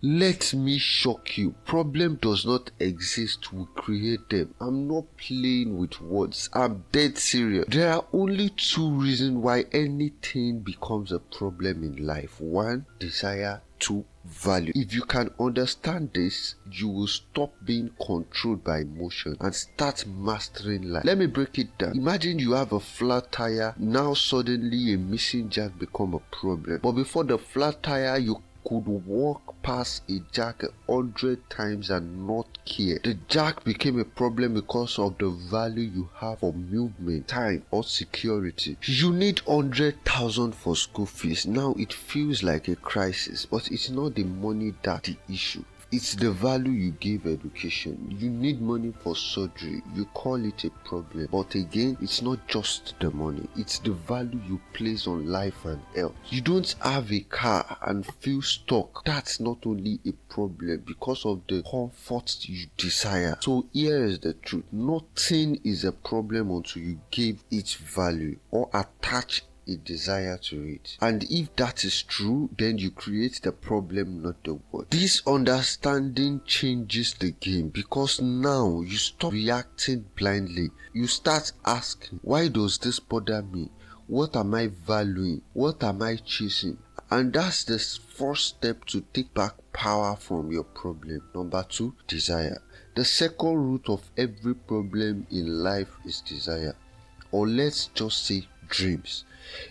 Let me shock you. Problem does not exist, we create them. I'm not playing with words. I'm dead serious. There are only two reasons why anything becomes a problem in life. One, desire. Two, value. If you can understand this, you will stop being controlled by emotion and start mastering life. Let me break it down. Imagine you have a flat tire. Now suddenly a missing jack become a problem. But before the flat tire, you could walk past a jack 100 times and not care. The jack became a problem because of the value you have for movement, time, or security. You need 100,000 for school fees. Now it feels like a crisis, but it's not the money that's the issue. It's the value you give education. You need money for surgery. You call it a problem. But again, it's not just the money. It's the value you place on life and health. You don't have a car and feel stuck. That's not only a problem because of the comfort you desire. So here is the truth. Nothing is a problem until you give it value or attach a desire to it. And if that is true, then you create the problem, not the word. This understanding changes the game because now you stop reacting blindly. You start asking, why does this bother me? What am I valuing? What am I chasing? And that's the first step to take back power from your problem. Number two, desire. The second root of every problem in life is desire, or let's just say dreams.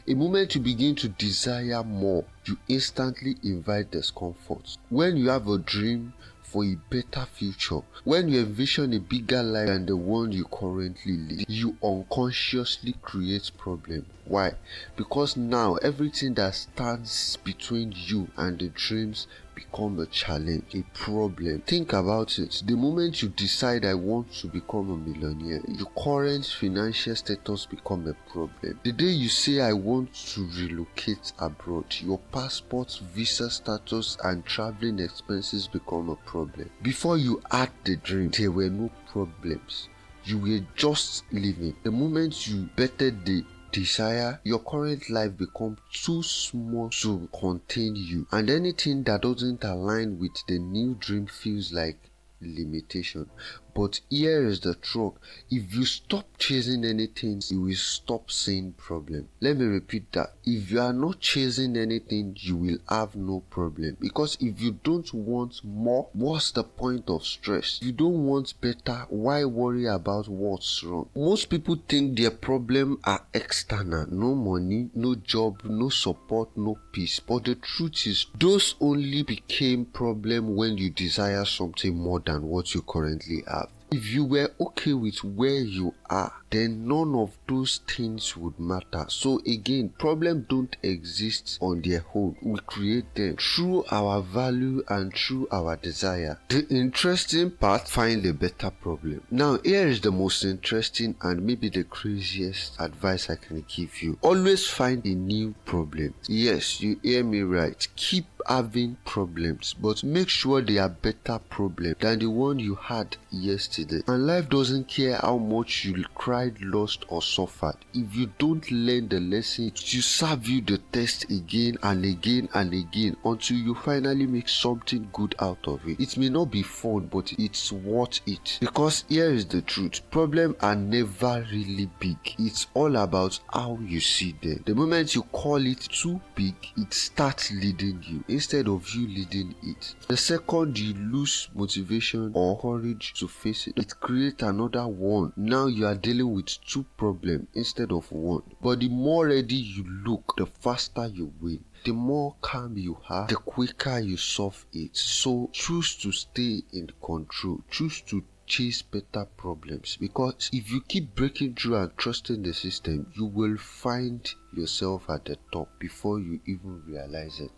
A moment you begin to desire more, you instantly invite discomfort. When you have a dream for a better future, when you envision a bigger life than the one you currently live, you unconsciously create problem. Why? Because now everything that stands between you and the dreams become a challenge, a problem. Think about it. The moment you decide I want to become a millionaire, your current financial status become a problem. The day you say I want to relocate abroad, your passport, visa status and traveling expenses become a problem. Before you had the dream, there were no problems. You were just living. The moment you bettered the desire, your current life becomes too small to contain you, and anything that doesn't align with the new dream feels like limitation. But here is the truth. If you stop chasing anything, you will stop seeing problem. Let me repeat that. If you are not chasing anything, you will have no problem. Because if you don't want more, what's the point of stress? If you don't want better, why worry about what's wrong? Most people think their problem are external. No money, no job, no support, no peace. But the truth is, those only became problem when you desire something more than what you currently have. If you were okay with where you are, then none of those things would matter. So again, problems don't exist on their own. We create them through our value and through our desire. The interesting part, find a better problem. Now here is the most interesting and maybe the craziest advice I can give you. Always find a new problem. Yes, you hear me right. Keep having problems, but make sure they are better problems than the one you had yesterday. And life doesn't care how much you cried, lost or suffered. If you don't learn the lesson, it will serve you the test again and again and again until you finally make something good out of it. It may not be fun, but it's worth it. Because here is the truth. Problems are never really big. It's all about how you see them. The moment you call it too big, it starts leading you instead of you leading it. The second you lose motivation or courage to face it, it creates another one. Now you are dealing with two problems instead of one. But the more ready you look, the faster you win. The more calm you are, the quicker you solve it. So choose to stay in control. Choose to chase better problems, because if you keep breaking through and trusting the system, you will find yourself at the top before you even realize it.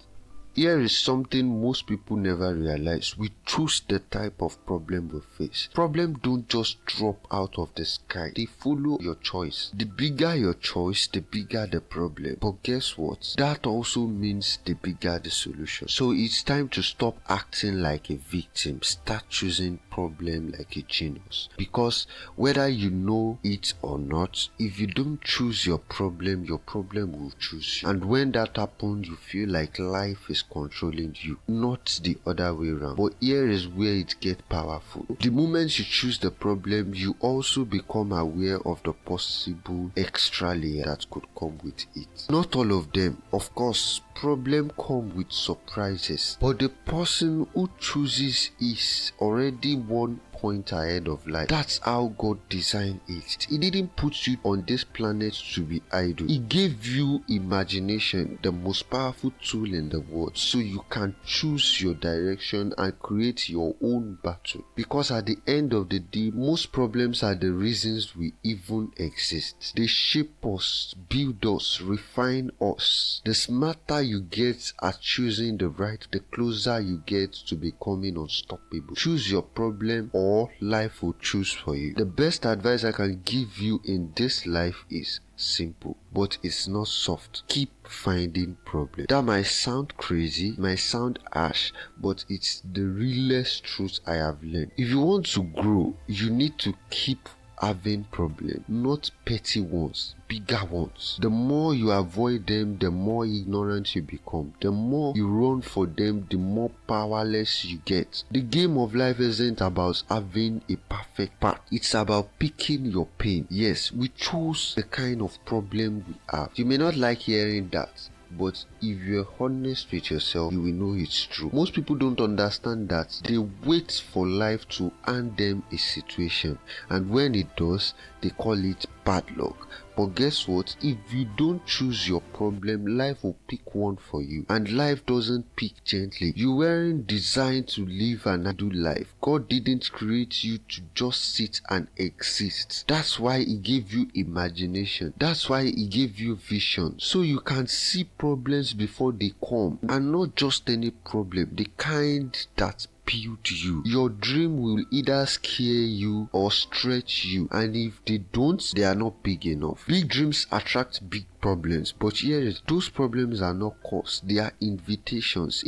Here is something most people never realize. We choose the type of problem we face. Problems don't just drop out of the sky. They follow your choice. The bigger your choice, the bigger the problem. But guess what? That also means the bigger the solution. So it's time to stop acting like a victim. Start choosing problem like a genius. Because whether you know it or not, if you don't choose your problem will choose you. And when that happens, you feel like life is controlling you, not the other way around. But here is where it gets powerful. The moment you choose the problem, you also become aware of the possible extra layer that could come with it. Not all of them, of course. Problems come with surprises, but the person who chooses is already one point ahead of life. That's how God designed it. He didn't put you on this planet to be idle. He gave you imagination, the most powerful tool in the world, so you can choose your direction and create your own battle. Because at the end of the day, most problems are the reasons we even exist. They shape us, build us, refine us. The smarter you get at choosing the right, the closer you get to becoming unstoppable. Choose your problem or life will choose for you. The best advice I can give you in this life is simple, but it's not soft. Keep finding problems. That might sound crazy, might sound harsh, but it's the realest truth I have learned. If you want to grow, you need to keep having problems, not petty ones, bigger ones. The more you avoid them, the more ignorant you become. The more you run for them, the more powerless you get. The game of life isn't about having a perfect path. It's about picking your pain. Yes, we choose the kind of problem we have. You may not like hearing that, but if you're honest with yourself, you will know it's true. Most people don't understand that. They wait for life to hand them a situation, and when it does, they call it bad luck. But guess what? If you don't choose your problem, life will pick one for you. And life doesn't pick gently. You weren't designed to live an idle life. God didn't create you to just sit and exist. That's why He gave you imagination. That's why He gave you vision. So you can see problems before they come. And not just any problem, the kind that build you. Your dream will either scare you or stretch you, and if they don't, they are not big enough. Big dreams attract big problems, but here those problems are not cause, they are invitations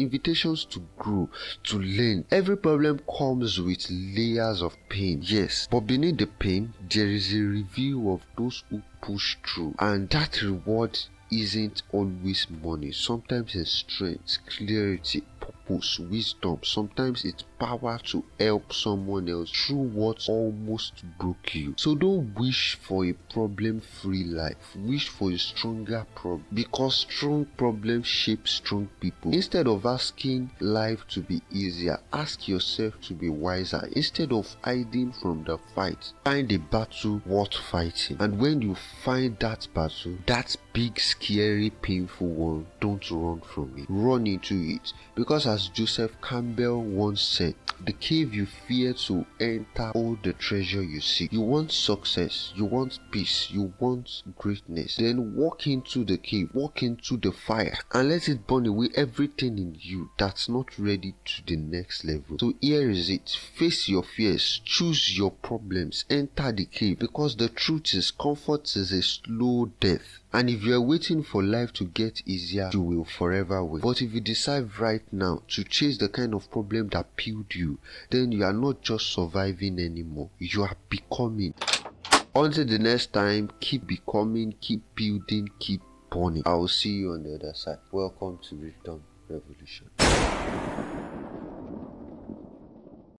to grow, to learn. Every problem comes with layers of pain, yes, but beneath the pain there is a review of those who push through, and that reward isn't always money. Sometimes it's strength, clarity, purpose, wisdom. Sometimes it's power to help someone else through what almost broke you. So don't wish for a problem-free life. Wish for a stronger problem, because strong problems shape strong people. Instead of asking life to be easier, ask yourself to be wiser. Instead of hiding from the fight, find a battle worth fighting. And when you find that battle, that big, scary, painful one, don't run from it. Run into it. Because as Joseph Campbell once said, the cave you fear to enter hold the treasure you seek. You want success, you want peace, you want greatness. Then walk into the cave, walk into the fire, and let it burn away everything in you that's not ready to the next level. So here is it. Face your fears, choose your problems, enter the cave, because the truth is, comfort is a slow death. And if you are waiting for life to get easier, you will forever wait. But if you decide right now to chase the kind of problem that killed you, then you are not just surviving anymore. You are becoming. Until the next time, keep becoming, keep building, keep burning. I will see you on the other side. Welcome to Wisdom Revolution.